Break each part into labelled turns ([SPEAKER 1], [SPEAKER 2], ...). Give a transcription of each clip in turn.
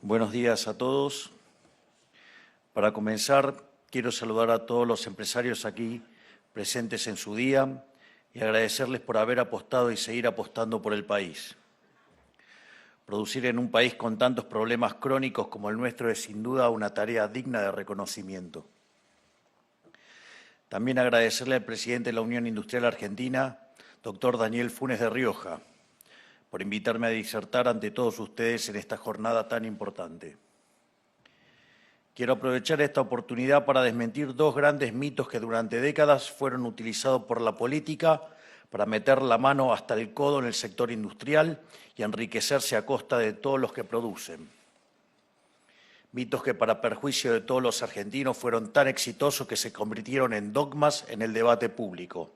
[SPEAKER 1] Buenos días a todos. Para comenzar, quiero saludar a todos los empresarios aquí presentes en su día y agradecerles por haber apostado y seguir apostando por el país. Producir en un país con tantos problemas crónicos como el nuestro es sin duda una tarea digna de reconocimiento. También agradecerle al presidente de la Unión Industrial Argentina, doctor Daniel Funes de Rioja, por invitarme a disertar ante todos ustedes en esta jornada tan importante. Quiero aprovechar esta oportunidad para desmentir dos grandes mitos que durante décadas fueron utilizados por la política para meter la mano hasta el codo en el sector industrial y enriquecerse a costa de todos los que producen. Mitos que para perjuicio de todos los argentinos fueron tan exitosos que se convirtieron en dogmas en el debate público.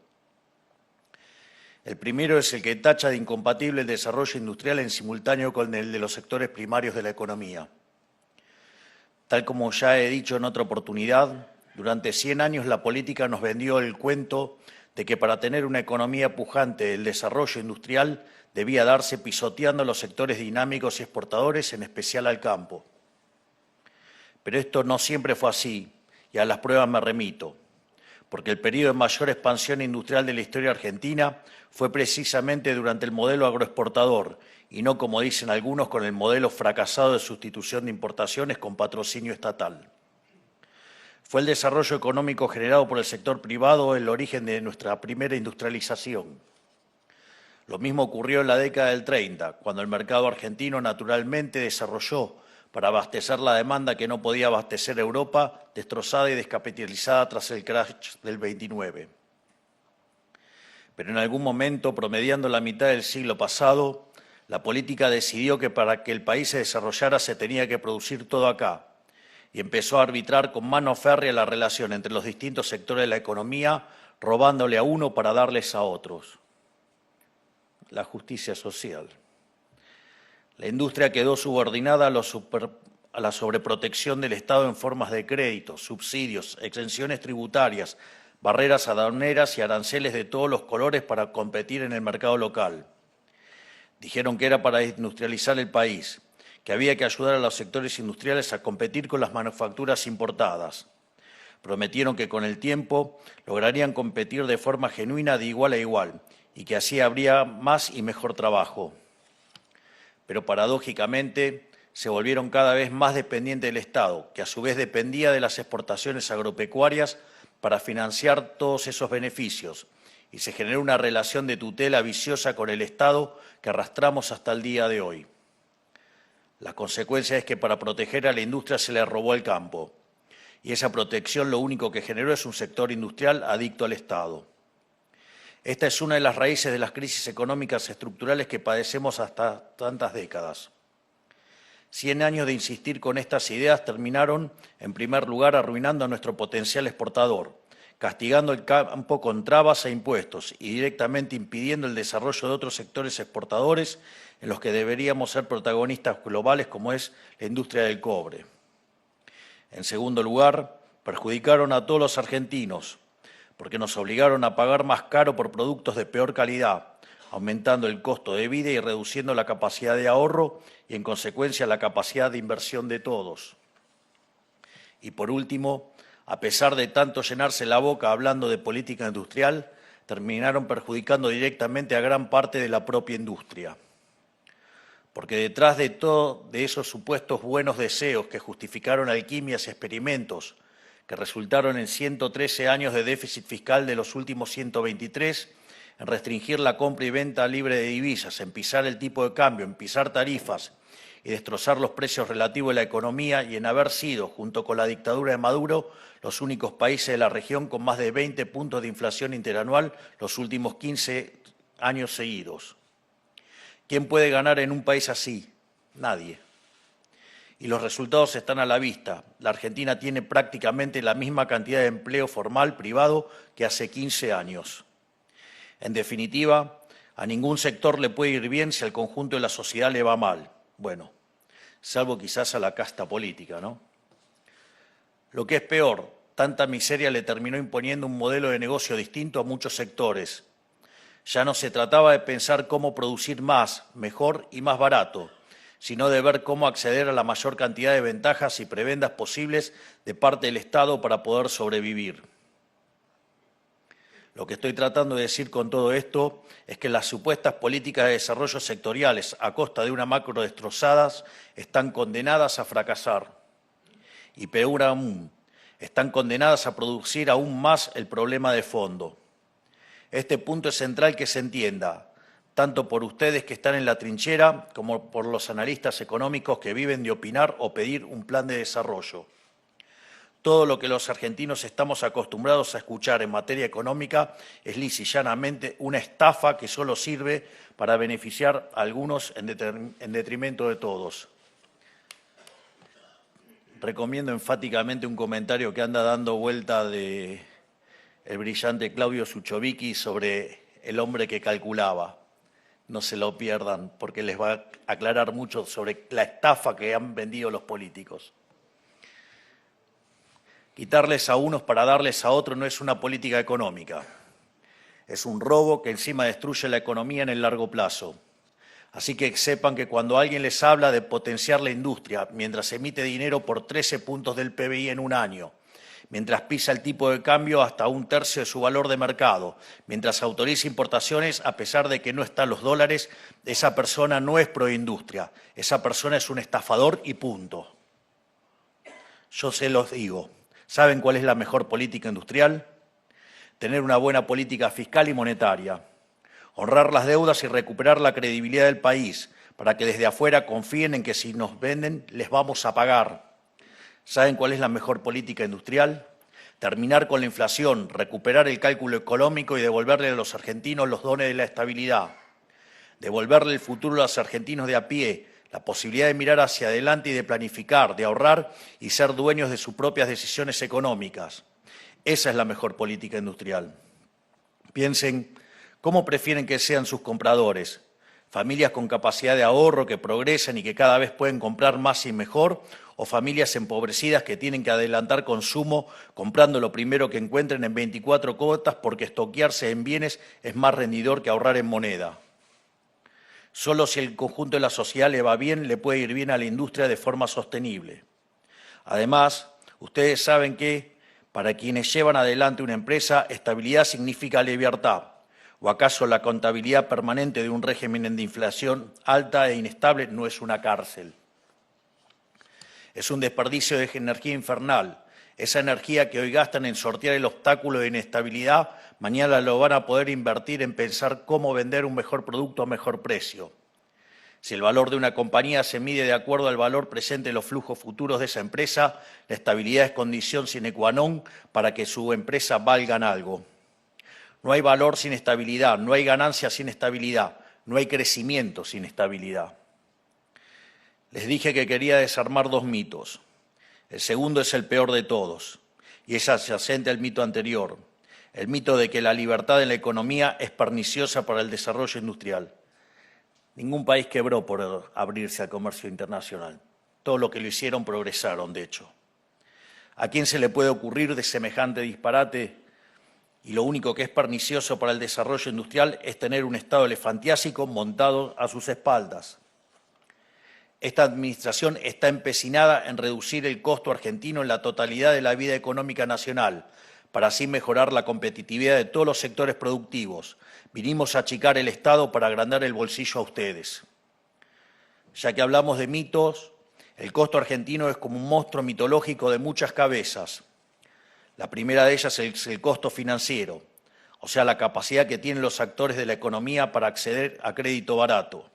[SPEAKER 1] El primero es el que tacha de incompatible el desarrollo industrial en simultáneo con el de los sectores primarios de la economía. Tal como ya he dicho en otra oportunidad, durante 100 años la política nos vendió el cuento de que para tener una economía pujante el desarrollo industrial debía darse pisoteando los sectores dinámicos y exportadores, en especial al campo. Pero esto no siempre fue así, y a las pruebas me remito, porque el periodo de mayor expansión industrial de la historia argentina fue precisamente durante el modelo agroexportador, y no, como dicen algunos, con el modelo fracasado de sustitución de importaciones con patrocinio estatal. Fue el desarrollo económico generado por el sector privado el origen de nuestra primera industrialización. Lo mismo ocurrió en la década del 30, cuando el mercado argentino naturalmente desarrolló para abastecer la demanda que no podía abastecer Europa, destrozada y descapitalizada tras el crash del 29. Pero en algún momento, promediando la mitad del siglo pasado, la política decidió que para que el país se desarrollara se tenía que producir todo acá, y empezó a arbitrar con mano férrea la relación entre los distintos sectores de la economía, robándole a uno para darles a otros. La justicia social. La industria quedó subordinada a la sobreprotección del Estado en formas de créditos, subsidios, exenciones tributarias, barreras aduaneras y aranceles de todos los colores para competir en el mercado local. Dijeron que era para industrializar el país, que había que ayudar a los sectores industriales a competir con las manufacturas importadas. Prometieron que con el tiempo lograrían competir de forma genuina de igual a igual y que así habría más y mejor trabajo. Pero paradójicamente se volvieron cada vez más dependientes del Estado, que a su vez dependía de las exportaciones agropecuarias para financiar todos esos beneficios, y se generó una relación de tutela viciosa con el Estado que arrastramos hasta el día de hoy. La consecuencia es que para proteger a la industria se le robó el campo, y esa protección lo único que generó es un sector industrial adicto al Estado. Esta es una de las raíces de las crisis económicas estructurales que padecemos hasta tantas décadas. 100 años de insistir con estas ideas terminaron, en primer lugar, arruinando a nuestro potencial exportador, castigando el campo con trabas e impuestos y directamente impidiendo el desarrollo de otros sectores exportadores en los que deberíamos ser protagonistas globales, como es la industria del cobre. En segundo lugar, perjudicaron a todos los argentinos, porque nos obligaron a pagar más caro por productos de peor calidad, aumentando el costo de vida y reduciendo la capacidad de ahorro y, en consecuencia, la capacidad de inversión de todos. Y por último, a pesar de tanto llenarse la boca hablando de política industrial, terminaron perjudicando directamente a gran parte de la propia industria. Porque detrás de todo de esos supuestos buenos deseos que justificaron alquimias y experimentos, que resultaron en 113 años de déficit fiscal de los últimos 123, en restringir la compra y venta libre de divisas, en pisar el tipo de cambio, en pisar tarifas y destrozar los precios relativos de la economía y en haber sido, junto con la dictadura de Maduro, los únicos países de la región con más de 20 puntos de inflación interanual los últimos 15 años seguidos. ¿Quién puede ganar en un país así? Nadie. Y los resultados están a la vista. La Argentina tiene prácticamente la misma cantidad de empleo formal privado que hace 15 años. En definitiva, a ningún sector le puede ir bien si al conjunto de la sociedad le va mal. Bueno, salvo quizás a la casta política, ¿no? Lo que es peor, tanta miseria le terminó imponiendo un modelo de negocio distinto a muchos sectores. Ya no se trataba de pensar cómo producir más, mejor y más barato, sino de ver cómo acceder a la mayor cantidad de ventajas y prebendas posibles de parte del Estado para poder sobrevivir. Lo que estoy tratando de decir con todo esto es que las supuestas políticas de desarrollo sectoriales a costa de una macro destrozadas están condenadas a fracasar. Y peor aún, están condenadas a producir aún más el problema de fondo. Este punto es central que se entienda, tanto por ustedes que están en la trinchera como por los analistas económicos que viven de opinar o pedir un plan de desarrollo. Todo lo que los argentinos estamos acostumbrados a escuchar en materia económica es lisa y llanamente una estafa que solo sirve para beneficiar a algunos en detrimento de todos. Recomiendo enfáticamente un comentario que anda dando vuelta de el brillante Claudio Suchovicki sobre el hombre que calculaba. No se lo pierdan porque les va a aclarar mucho sobre la estafa que han vendido los políticos. Quitarles a unos para darles a otros no es una política económica. Es un robo que encima destruye la economía en el largo plazo. Así que sepan que cuando alguien les habla de potenciar la industria, mientras emite dinero por 13 puntos del PBI en un año, mientras pisa el tipo de cambio hasta 1/3 de su valor de mercado, mientras autoriza importaciones a pesar de que no están los dólares, esa persona no es proindustria, esa persona es un estafador y punto. Yo se los digo. ¿Saben cuál es la mejor política industrial? Tener una buena política fiscal y monetaria, honrar las deudas y recuperar la credibilidad del país para que desde afuera confíen en que si nos venden les vamos a pagar. ¿Saben cuál es la mejor política industrial? Terminar con la inflación, recuperar el cálculo económico y devolverle a los argentinos los dones de la estabilidad. Devolverle el futuro a los argentinos de a pie, la posibilidad de mirar hacia adelante y de planificar, de ahorrar y ser dueños de sus propias decisiones económicas. Esa es la mejor política industrial. Piensen, ¿cómo prefieren que sean sus compradores? ¿Familias con capacidad de ahorro que progresan y que cada vez pueden comprar más y mejor? ¿O familias empobrecidas que tienen que adelantar consumo comprando lo primero que encuentren en 24 cuotas porque estoquearse en bienes es más rendidor que ahorrar en moneda? Solo si el conjunto de la sociedad le va bien, le puede ir bien a la industria de forma sostenible. Además, ustedes saben que para quienes llevan adelante una empresa, estabilidad significa libertad. ¿O acaso la contabilidad permanente de un régimen de inflación alta e inestable no es una cárcel? Es un desperdicio de energía infernal. Esa energía que hoy gastan en sortear el obstáculo de inestabilidad, mañana lo van a poder invertir en pensar cómo vender un mejor producto a mejor precio. Si el valor de una compañía se mide de acuerdo al valor presente de los flujos futuros de esa empresa, la estabilidad es condición sine qua non para que su empresa valga algo. No hay valor sin estabilidad, no hay ganancia sin estabilidad, no hay crecimiento sin estabilidad. Les dije que quería desarmar dos mitos. El segundo es el peor de todos y es adyacente al mito anterior, el mito de que la libertad en la economía es perniciosa para el desarrollo industrial. Ningún país quebró por abrirse al comercio internacional. Todo lo que lo hicieron progresaron, de hecho. ¿A quién se le puede ocurrir de semejante disparate? Y lo único que es pernicioso para el desarrollo industrial es tener un Estado elefantiásico montado a sus espaldas. Esta administración está empecinada en reducir el costo argentino en la totalidad de la vida económica nacional, para así mejorar la competitividad de todos los sectores productivos. Vinimos a achicar el Estado para agrandar el bolsillo a ustedes. Ya que hablamos de mitos, el costo argentino es como un monstruo mitológico de muchas cabezas. La primera de ellas es el costo financiero, o sea, la capacidad que tienen los actores de la economía para acceder a crédito barato.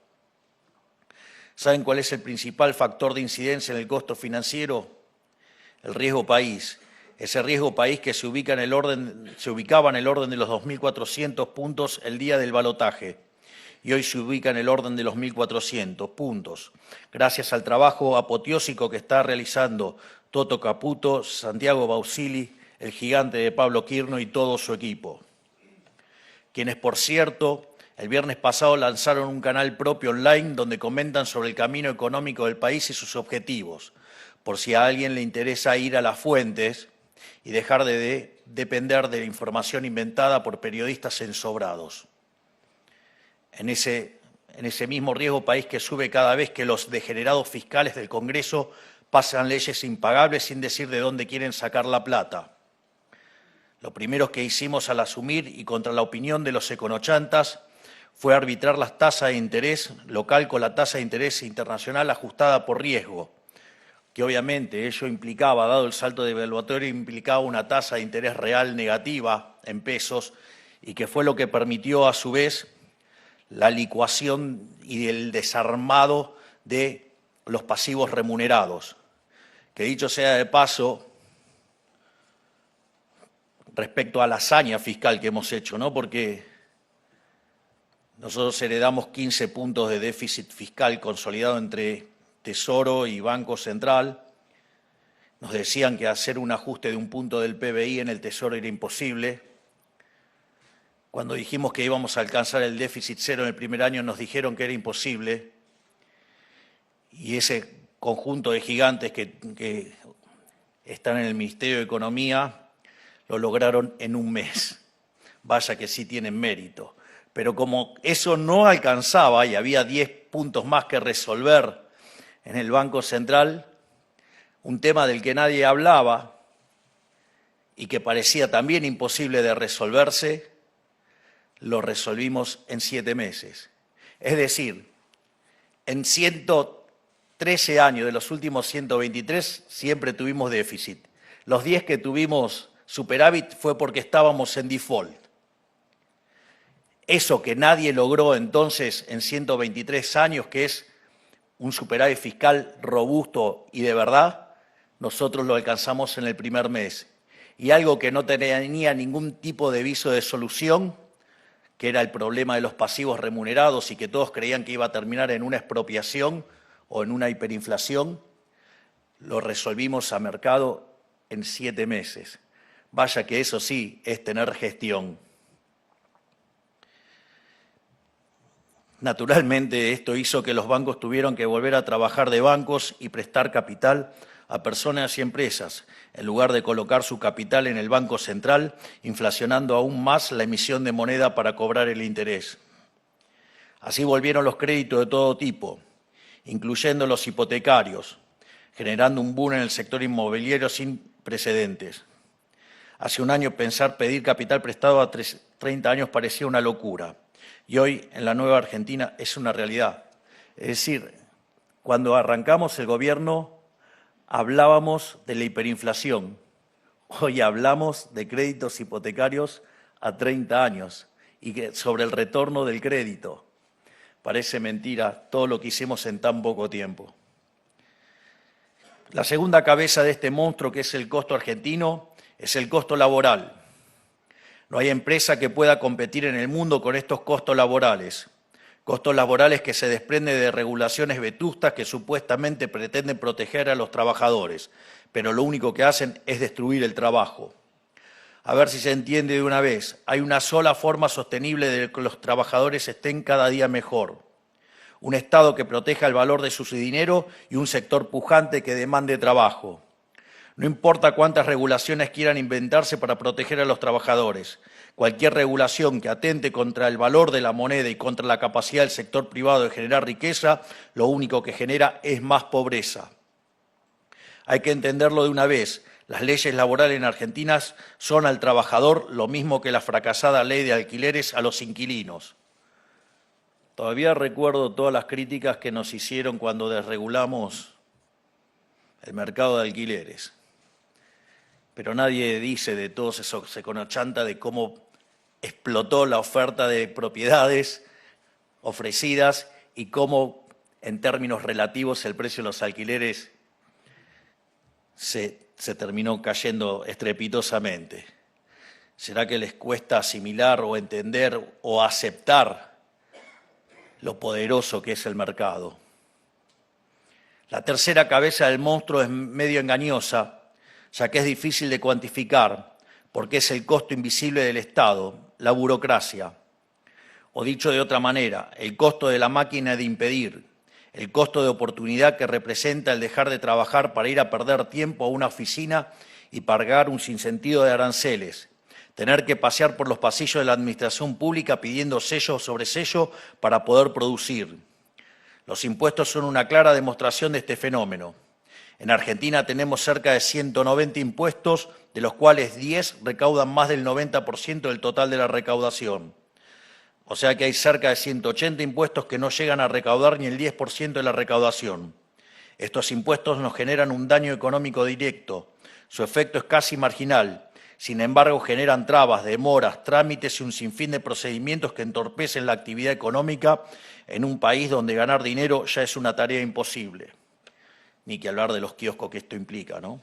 [SPEAKER 1] ¿Saben cuál es el principal factor de incidencia en el costo financiero? El riesgo país. Ese riesgo país que se ubicaba en el orden de los 2.400 puntos el día del balotaje y hoy se ubica en el orden de los 1.400 puntos, gracias al trabajo apoteósico que está realizando Toto Caputo, Santiago Bausili, el gigante de Pablo Quirno y todo su equipo. Quienes, por cierto, el viernes pasado lanzaron un canal propio online donde comentan sobre el camino económico del país y sus objetivos, por si a alguien le interesa ir a las fuentes y dejar de depender de la información inventada por periodistas ensobrados. En en ese mismo riesgo país que sube cada vez que los degenerados fiscales del Congreso pasan leyes impagables sin decir de dónde quieren sacar la plata. Lo primero que hicimos al asumir y contra la opinión de los econochantas fue arbitrar las tasas de interés local con la tasa de interés internacional ajustada por riesgo, que obviamente ello implicaba, dado el salto devaluatorio, implicaba una tasa de interés real negativa en pesos y que fue lo que permitió a su vez la licuación y el desarmado de los pasivos remunerados, que dicho sea de paso, respecto a la hazaña fiscal que hemos hecho, ¿no? Porque nosotros heredamos 15 puntos de déficit fiscal consolidado entre Tesoro y Banco Central. Nos decían que hacer un ajuste de un punto del PBI en el Tesoro era imposible. Cuando dijimos que íbamos a alcanzar el déficit cero en el primer año, nos dijeron que era imposible. Y ese conjunto de gigantes que están en el Ministerio de Economía lo lograron en un mes. Vaya que sí tienen mérito. Pero como eso no alcanzaba y había 10 puntos más que resolver en el Banco Central, un tema del que nadie hablaba y que parecía también imposible de resolverse, lo resolvimos en 7 meses. Es decir, en 113 años de los últimos 123 siempre tuvimos déficit. Los 10 que tuvimos superávit fue porque estábamos en default. Eso que nadie logró entonces en 123 años, que es un superávit fiscal robusto y de verdad, nosotros lo alcanzamos en el primer mes. Y algo que no tenía ningún tipo de viso de solución, que era el problema de los pasivos remunerados y que todos creían que iba a terminar en una expropiación o en una hiperinflación, lo resolvimos a mercado en 7 meses. Vaya que eso sí es tener gestión. Naturalmente, esto hizo que los bancos tuvieran que volver a trabajar de bancos y prestar capital a personas y empresas, en lugar de colocar su capital en el Banco Central, inflacionando aún más la emisión de moneda para cobrar el interés. Así volvieron los créditos de todo tipo, incluyendo los hipotecarios, generando un boom en el sector inmobiliario sin precedentes. Hace un año pensar pedir capital prestado a 30 años parecía una locura. Y hoy, en la nueva Argentina, es una realidad. Es decir, cuando arrancamos el gobierno, hablábamos de la hiperinflación. Hoy hablamos de créditos hipotecarios a 30 años y sobre el retorno del crédito. Parece mentira todo lo que hicimos en tan poco tiempo. La segunda cabeza de este monstruo, que es el costo argentino, es el costo laboral. No hay empresa que pueda competir en el mundo con estos costos laborales que se desprenden de regulaciones vetustas que supuestamente pretenden proteger a los trabajadores, pero lo único que hacen es destruir el trabajo. A ver si se entiende de una vez, hay una sola forma sostenible de que los trabajadores estén cada día mejor. Un Estado que proteja el valor de su dinero y un sector pujante que demande trabajo. No importa cuántas regulaciones quieran inventarse para proteger a los trabajadores. Cualquier regulación que atente contra el valor de la moneda y contra la capacidad del sector privado de generar riqueza, lo único que genera es más pobreza. Hay que entenderlo de una vez. Las leyes laborales en Argentina son al trabajador lo mismo que la fracasada ley de alquileres a los inquilinos. Todavía recuerdo todas las críticas que nos hicieron cuando desregulamos el mercado de alquileres. Pero nadie dice de todos esos econochantas de cómo explotó la oferta de propiedades ofrecidas y cómo, en términos relativos, el precio de los alquileres se terminó cayendo estrepitosamente. ¿Será que les cuesta asimilar o entender o aceptar lo poderoso que es el mercado? La tercera cabeza del monstruo es medio engañosa, ya que es difícil de cuantificar, porque es el costo invisible del Estado, la burocracia. O dicho de otra manera, el costo de la máquina de impedir, el costo de oportunidad que representa el dejar de trabajar para ir a perder tiempo a una oficina y pagar un sinsentido de aranceles, tener que pasear por los pasillos de la administración pública pidiendo sello sobre sello para poder producir. Los impuestos son una clara demostración de este fenómeno. En Argentina tenemos cerca de 190 impuestos, de los cuales 10 recaudan más del 90% del total de la recaudación. O sea que hay cerca de 180 impuestos que no llegan a recaudar ni el 10% de la recaudación. Estos impuestos nos generan un daño económico directo. Su efecto es casi marginal. Sin embargo, generan trabas, demoras, trámites y un sinfín de procedimientos que entorpecen la actividad económica en un país donde ganar dinero ya es una tarea imposible. Ni que hablar de los kioscos que esto implica, ¿no?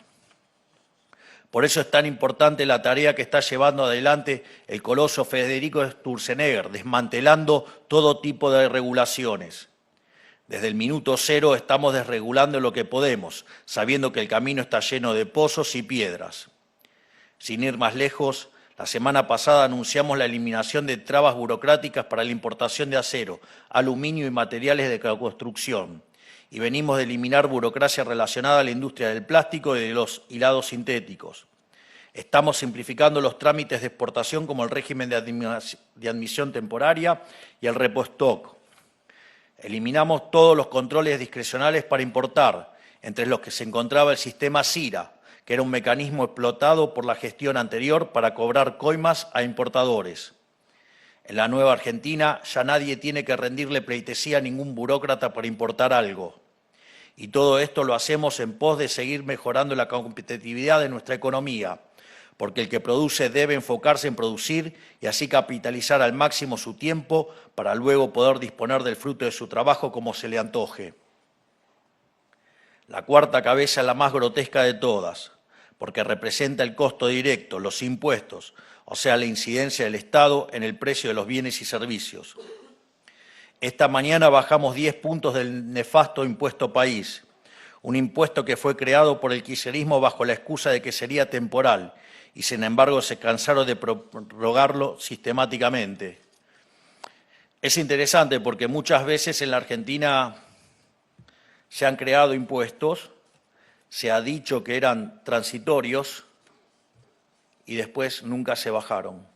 [SPEAKER 1] Por eso es tan importante la tarea que está llevando adelante el coloso Federico Sturzenegger, desmantelando todo tipo de regulaciones. Desde el minuto cero estamos desregulando lo que podemos, sabiendo que el camino está lleno de pozos y piedras. Sin ir más lejos, la semana pasada anunciamos la eliminación de trabas burocráticas para la importación de acero, aluminio y materiales de construcción. Y venimos de eliminar burocracia relacionada a la industria del plástico y de los hilados sintéticos. Estamos simplificando los trámites de exportación como el régimen de admisión temporaria y el repostock. Eliminamos todos los controles discrecionales para importar, entre los que se encontraba el sistema CIRA, que era un mecanismo explotado por la gestión anterior para cobrar coimas a importadores. En la nueva Argentina ya nadie tiene que rendirle pleitesía a ningún burócrata para importar algo. Y todo esto lo hacemos en pos de seguir mejorando la competitividad de nuestra economía, porque el que produce debe enfocarse en producir y así capitalizar al máximo su tiempo para luego poder disponer del fruto de su trabajo como se le antoje. La cuarta cabeza es la más grotesca de todas, porque representa el costo directo, los impuestos, o sea, la incidencia del Estado en el precio de los bienes y servicios. Esta mañana bajamos 10 puntos del nefasto impuesto país, un impuesto que fue creado por el kirchnerismo bajo la excusa de que sería temporal y sin embargo se cansaron de prorrogarlo sistemáticamente. Es interesante porque muchas veces en la Argentina se han creado impuestos, se ha dicho que eran transitorios y después nunca se bajaron.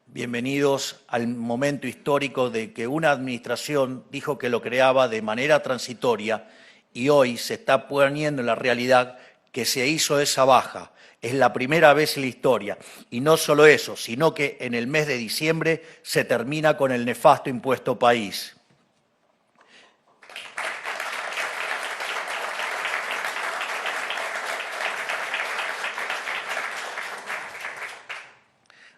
[SPEAKER 1] Bienvenidos al momento histórico de que una administración dijo que lo creaba de manera transitoria y hoy se está poniendo en la realidad que se hizo esa baja. Es la primera vez en la historia. Y no solo eso, sino que en el mes de diciembre se termina con el nefasto impuesto país.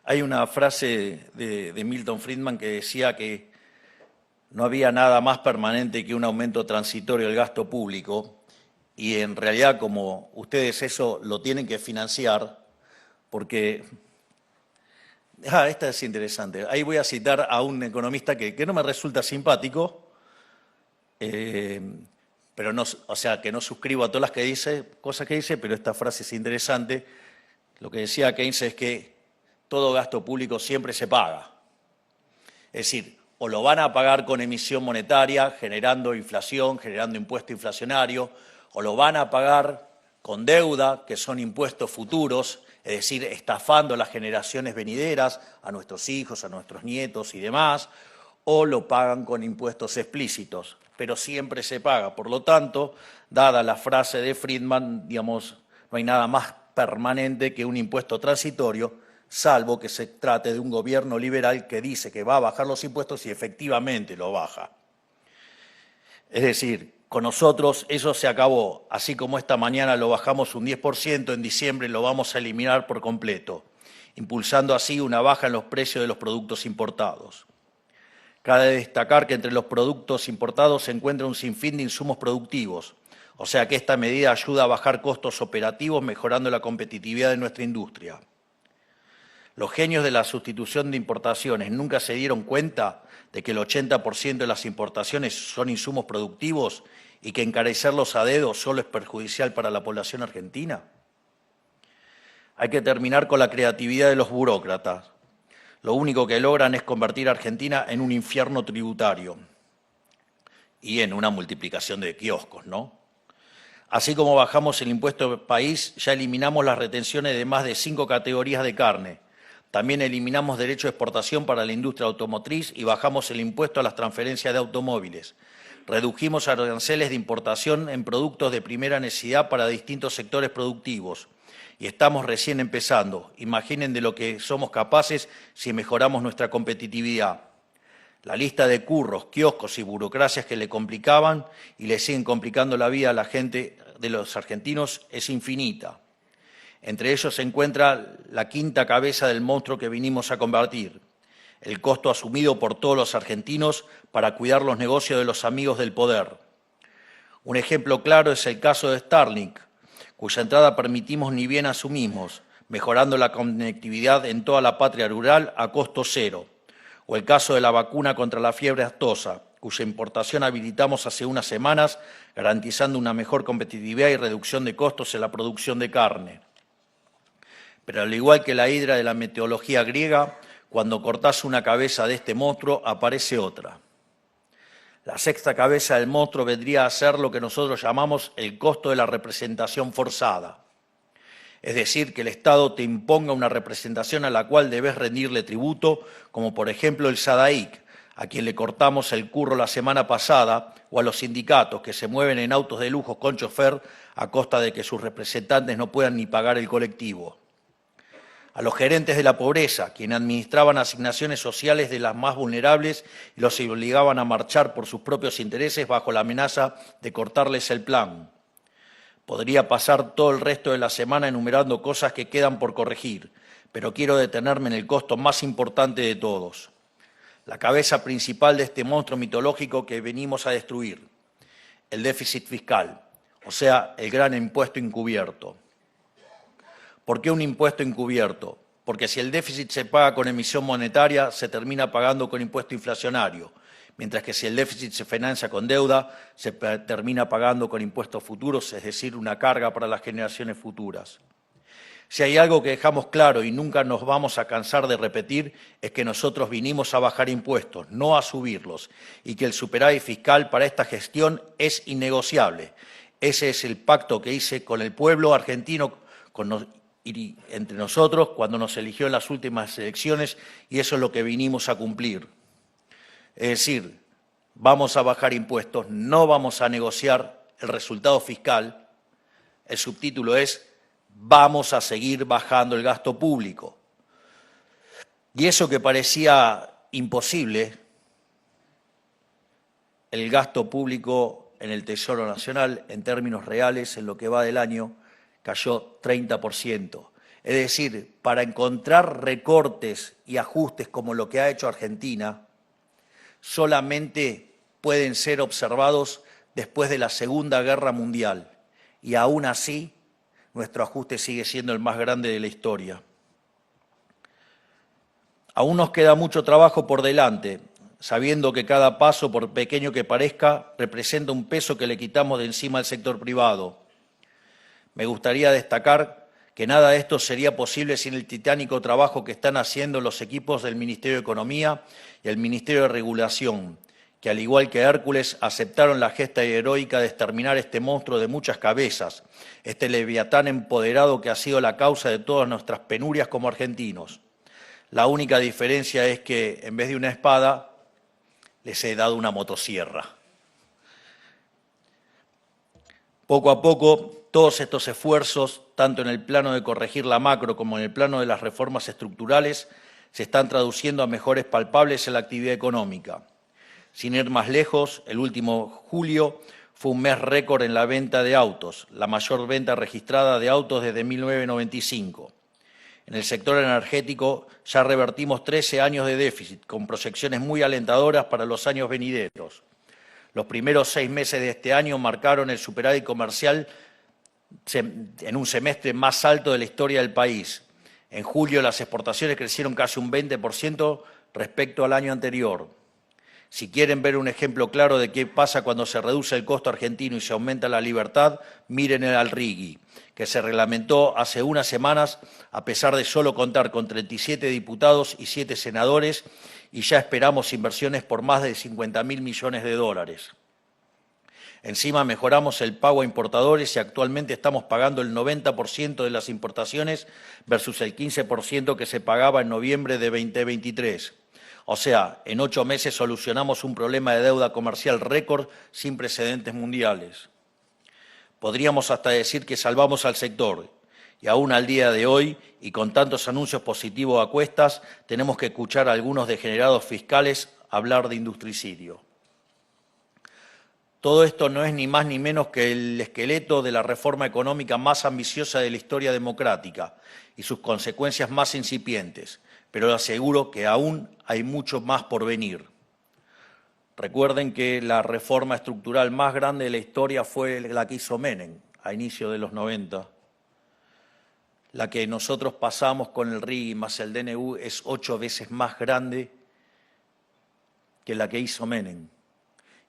[SPEAKER 1] Hay una frase de Milton Friedman que decía que no había nada más permanente que un aumento transitorio del gasto público y en realidad como ustedes eso lo tienen que financiar porque... esta es interesante. Ahí voy a citar a un economista que no me resulta simpático, pero no, o sea, que no suscribo a todas las cosas que dice, pero esta frase es interesante. Lo que decía Keynes es que todo gasto público siempre se paga. Es decir, o lo van a pagar con emisión monetaria, generando inflación, generando impuesto inflacionario, o lo van a pagar con deuda, que son impuestos futuros, es decir, estafando a las generaciones venideras, a nuestros hijos, a nuestros nietos y demás, o lo pagan con impuestos explícitos, pero siempre se paga. Por lo tanto, dada la frase de Friedman, digamos, no hay nada más permanente que un impuesto transitorio, salvo que se trate de un gobierno liberal que dice que va a bajar los impuestos y efectivamente lo baja. Es decir, con nosotros eso se acabó, así como esta mañana lo bajamos un 10%, en diciembre lo vamos a eliminar por completo, impulsando así una baja en los precios de los productos importados. Cabe destacar que entre los productos importados se encuentra un sinfín de insumos productivos, o sea que esta medida ayuda a bajar costos operativos, mejorando la competitividad de nuestra industria. Los genios de la sustitución de importaciones nunca se dieron cuenta de que el 80% de las importaciones son insumos productivos y que encarecerlos a dedo solo es perjudicial para la población argentina. Hay que terminar con la creatividad de los burócratas. Lo único que logran es convertir a Argentina en un infierno tributario y en una multiplicación de kioscos, ¿no? Así como bajamos el impuesto del país, ya eliminamos las retenciones de más de 5 categorías de carne. También eliminamos derecho de exportación para la industria automotriz y bajamos el impuesto a las transferencias de automóviles. Redujimos aranceles de importación en productos de primera necesidad para distintos sectores productivos. Y estamos recién empezando. Imaginen de lo que somos capaces si mejoramos nuestra competitividad. La lista de curros, kioscos y burocracias que le complicaban y le siguen complicando la vida a la gente de los argentinos es infinita. Entre ellos se encuentra la quinta cabeza del monstruo que vinimos a combatir, el costo asumido por todos los argentinos para cuidar los negocios de los amigos del poder. Un ejemplo claro es el caso de Starlink, cuya entrada permitimos ni bien asumimos, mejorando la conectividad en toda la patria rural a costo cero. O el caso de la vacuna contra la fiebre aftosa, cuya importación habilitamos hace unas semanas, garantizando una mejor competitividad y reducción de costos en la producción de carne. Pero al igual que la hidra de la mitología griega, cuando cortás una cabeza de este monstruo, aparece otra. La sexta cabeza del monstruo vendría a ser lo que nosotros llamamos el costo de la representación forzada. Es decir, que el Estado te imponga una representación a la cual debes rendirle tributo, como por ejemplo el SADAIC, a quien le cortamos el curro la semana pasada, o a los sindicatos que se mueven en autos de lujo con chofer a costa de que sus representantes no puedan ni pagar el colectivo. A los gerentes de la pobreza, quienes administraban asignaciones sociales de las más vulnerables y los obligaban a marchar por sus propios intereses bajo la amenaza de cortarles el plan. Podría pasar todo el resto de la semana enumerando cosas que quedan por corregir, pero quiero detenerme en el costo más importante de todos. La cabeza principal de este monstruo mitológico que venimos a destruir, el déficit fiscal, o sea, el gran impuesto encubierto. ¿Por qué un impuesto encubierto? Porque si el déficit se paga con emisión monetaria, se termina pagando con impuesto inflacionario, mientras que si el déficit se financia con deuda, se termina pagando con impuestos futuros, es decir, una carga para las generaciones futuras. Si hay algo que dejamos claro y nunca nos vamos a cansar de repetir, es que nosotros vinimos a bajar impuestos, no a subirlos, y que el superávit fiscal para esta gestión es innegociable. Ese es el pacto que hice con el pueblo argentino, entre nosotros, cuando nos eligió en las últimas elecciones, y eso es lo que vinimos a cumplir. Es decir, vamos a bajar impuestos, no vamos a negociar el resultado fiscal. El subtítulo es: vamos a seguir bajando el gasto público. Y eso que parecía imposible, el gasto público en el Tesoro Nacional, en términos reales, en lo que va del año, cayó 30%. Es decir, para encontrar recortes y ajustes como lo que ha hecho Argentina, solamente pueden ser observados después de la Segunda Guerra Mundial. Y aún así, nuestro ajuste sigue siendo el más grande de la historia. Aún nos queda mucho trabajo por delante, sabiendo que cada paso, por pequeño que parezca, representa un peso que le quitamos de encima al sector privado. Me gustaría destacar que nada de esto sería posible sin el titánico trabajo que están haciendo los equipos del Ministerio de Economía y el Ministerio de Regulación, que al igual que Hércules aceptaron la gesta heroica de exterminar este monstruo de muchas cabezas, este leviatán empoderado que ha sido la causa de todas nuestras penurias como argentinos. La única diferencia es que en vez de una espada, les he dado una motosierra. Poco a poco, todos estos esfuerzos, tanto en el plano de corregir la macro como en el plano de las reformas estructurales, se están traduciendo a mejores palpables en la actividad económica. Sin ir más lejos, el último julio fue un mes récord en la venta de autos, la mayor venta registrada de autos desde 1995. En el sector energético ya revertimos 13 años de déficit, con proyecciones muy alentadoras para los años venideros. Los primeros 6 meses de este año marcaron el superávit comercial en un semestre más alto de la historia del país. En julio las exportaciones crecieron casi un 20% respecto al año anterior. Si quieren ver un ejemplo claro de qué pasa cuando se reduce el costo argentino y se aumenta la libertad, miren al RIGI, que se reglamentó hace unas semanas a pesar de solo contar con 37 diputados y 7 senadores, y ya esperamos inversiones por más de 50.000 millones de dólares. Encima mejoramos el pago a importadores y actualmente estamos pagando el 90% de las importaciones versus el 15% que se pagaba en noviembre de 2023. O sea, en 8 meses solucionamos un problema de deuda comercial récord sin precedentes mundiales. Podríamos hasta decir que salvamos al sector. Y aún al día de hoy, y con tantos anuncios positivos a cuestas, tenemos que escuchar a algunos degenerados fiscales hablar de industricidio. Todo esto no es ni más ni menos que el esqueleto de la reforma económica más ambiciosa de la historia democrática y sus consecuencias más incipientes, pero le aseguro que aún hay mucho más por venir. Recuerden que la reforma estructural más grande de la historia fue la que hizo Menem a inicio de los 90. La que nosotros pasamos con el RIGI más el DNU es 8 veces más grande que la que hizo Menem.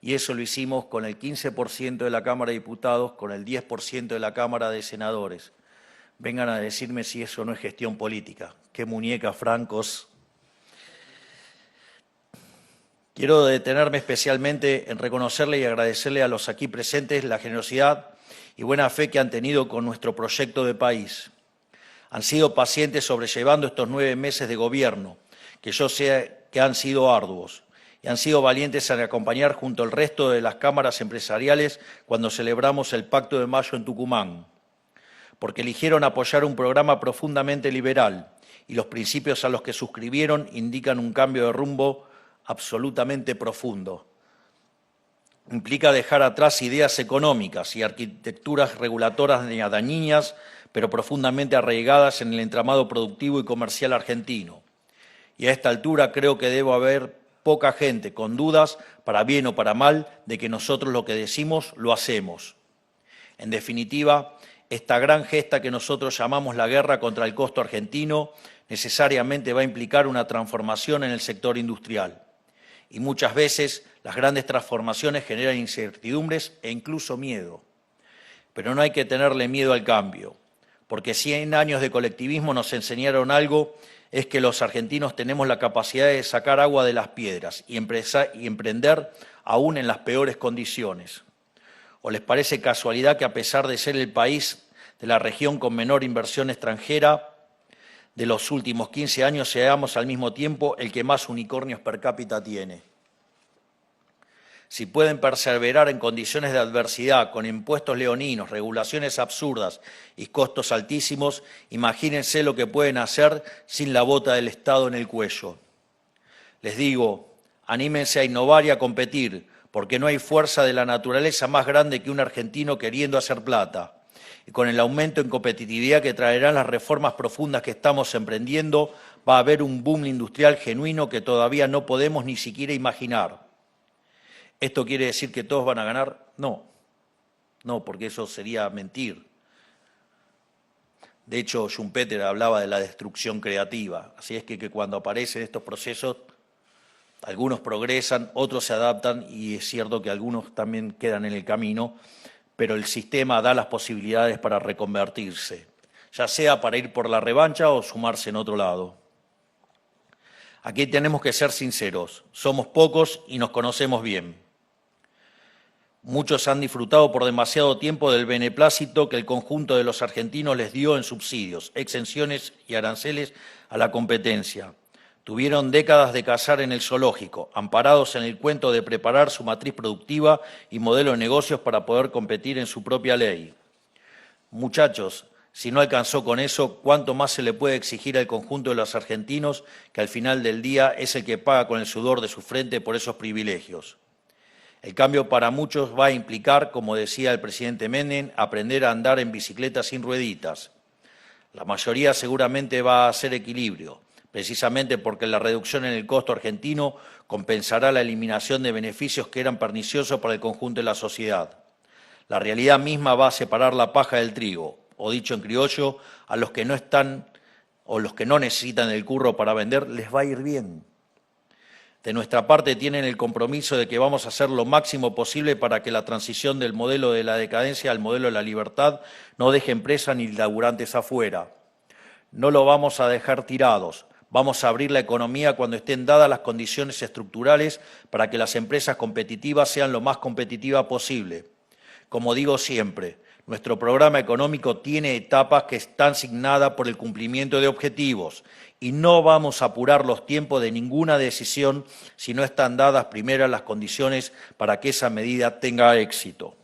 [SPEAKER 1] Y eso lo hicimos con el 15% de la Cámara de Diputados, con el 10% de la Cámara de Senadores. Vengan a decirme si eso no es gestión política. ¡Qué muñeca, francos! Quiero detenerme especialmente en reconocerle y agradecerle a los aquí presentes la generosidad y buena fe que han tenido con nuestro proyecto de país. Han sido pacientes sobrellevando estos 9 meses de gobierno, que yo sé que han sido arduos, y han sido valientes en acompañar junto al resto de las cámaras empresariales cuando celebramos el Pacto de Mayo en Tucumán, porque eligieron apoyar un programa profundamente liberal y los principios a los que suscribieron indican un cambio de rumbo absolutamente profundo. Implica dejar atrás ideas económicas y arquitecturas regulatoras dañinas, pero profundamente arraigadas en el entramado productivo y comercial argentino. Y a esta altura creo que debe haber poca gente con dudas, para bien o para mal, de que nosotros lo que decimos lo hacemos. En definitiva, esta gran gesta que nosotros llamamos la guerra contra el costo argentino necesariamente va a implicar una transformación en el sector industrial. Y muchas veces las grandes transformaciones generan incertidumbres e incluso miedo. Pero no hay que tenerle miedo al cambio, porque 100 años de colectivismo nos enseñaron algo, es que los argentinos tenemos la capacidad de sacar agua de las piedras y emprender aún en las peores condiciones. ¿O les parece casualidad que a pesar de ser el país de la región con menor inversión extranjera de los últimos 15 años, seamos al mismo tiempo el que más unicornios per cápita tiene? Si pueden perseverar en condiciones de adversidad, con impuestos leoninos, regulaciones absurdas y costos altísimos, imagínense lo que pueden hacer sin la bota del Estado en el cuello. Les digo, anímense a innovar y a competir, porque no hay fuerza de la naturaleza más grande que un argentino queriendo hacer plata. Y con el aumento en competitividad que traerán las reformas profundas que estamos emprendiendo, va a haber un boom industrial genuino que todavía no podemos ni siquiera imaginar. ¿Esto quiere decir que todos van a ganar? No, porque eso sería mentir. De hecho, Schumpeter hablaba de la destrucción creativa. Así es que cuando aparecen estos procesos, algunos progresan, otros se adaptan y es cierto que algunos también quedan en el camino, pero el sistema da las posibilidades para reconvertirse, ya sea para ir por la revancha o sumarse en otro lado. Aquí tenemos que ser sinceros, somos pocos y nos conocemos bien. Muchos han disfrutado por demasiado tiempo del beneplácito que el conjunto de los argentinos les dio en subsidios, exenciones y aranceles a la competencia. Tuvieron décadas de cazar en el zoológico, amparados en el cuento de preparar su matriz productiva y modelo de negocios para poder competir en su propia ley. Muchachos, si no alcanzó con eso, ¿cuánto más se le puede exigir al conjunto de los argentinos, que al final del día es el que paga con el sudor de su frente por esos privilegios? El cambio para muchos va a implicar, como decía el presidente Menem, aprender a andar en bicicleta sin rueditas. La mayoría seguramente va a hacer equilibrio, precisamente porque la reducción en el costo argentino compensará la eliminación de beneficios que eran perniciosos para el conjunto de la sociedad. La realidad misma va a separar la paja del trigo, o dicho en criollo, a los que no están o los que no necesitan el curro para vender, les va a ir bien. De nuestra parte tienen el compromiso de que vamos a hacer lo máximo posible para que la transición del modelo de la decadencia al modelo de la libertad no deje empresas ni laburantes afuera. No lo vamos a dejar tirados. Vamos a abrir la economía cuando estén dadas las condiciones estructurales para que las empresas competitivas sean lo más competitivas posible. Como digo siempre, nuestro programa económico tiene etapas que están asignadas por el cumplimiento de objetivos y no vamos a apurar los tiempos de ninguna decisión si no están dadas primero las condiciones para que esa medida tenga éxito.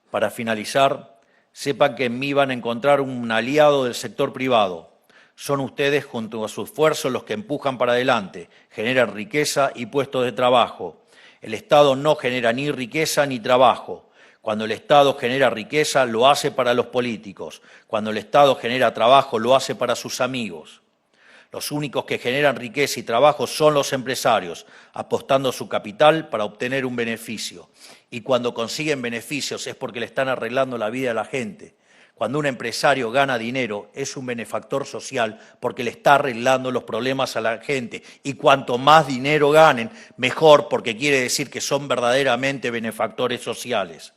[SPEAKER 1] Para finalizar, sepan que en mí van a encontrar un aliado del sector privado. Son ustedes, junto a su esfuerzo, los que empujan para adelante, generan riqueza y puestos de trabajo. El Estado no genera ni riqueza ni trabajo. Cuando el Estado genera riqueza, lo hace para los políticos. Cuando el Estado genera trabajo, lo hace para sus amigos. Los únicos que generan riqueza y trabajo son los empresarios, apostando su capital para obtener un beneficio. Y cuando consiguen beneficios es porque le están arreglando la vida a la gente. Cuando un empresario gana dinero, es un benefactor social porque le está arreglando los problemas a la gente. Y cuanto más dinero ganen, mejor, porque quiere decir que son verdaderamente benefactores sociales.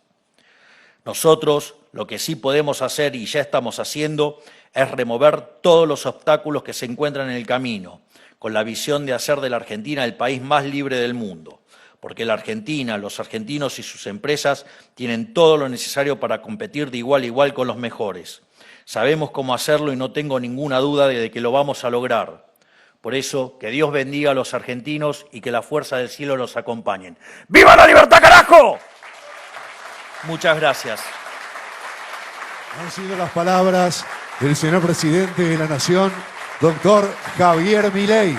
[SPEAKER 1] Nosotros lo que sí podemos hacer, y ya estamos haciendo, es remover todos los obstáculos que se encuentran en el camino, con la visión de hacer de la Argentina el país más libre del mundo. Porque la Argentina, los argentinos y sus empresas tienen todo lo necesario para competir de igual a igual con los mejores. Sabemos cómo hacerlo y no tengo ninguna duda de que lo vamos a lograr. Por eso, que Dios bendiga a los argentinos y que la fuerza del cielo los acompañe. ¡Viva la libertad, carajo! Muchas gracias.
[SPEAKER 2] Han sido las palabras del señor presidente de la Nación, doctor Javier Milei.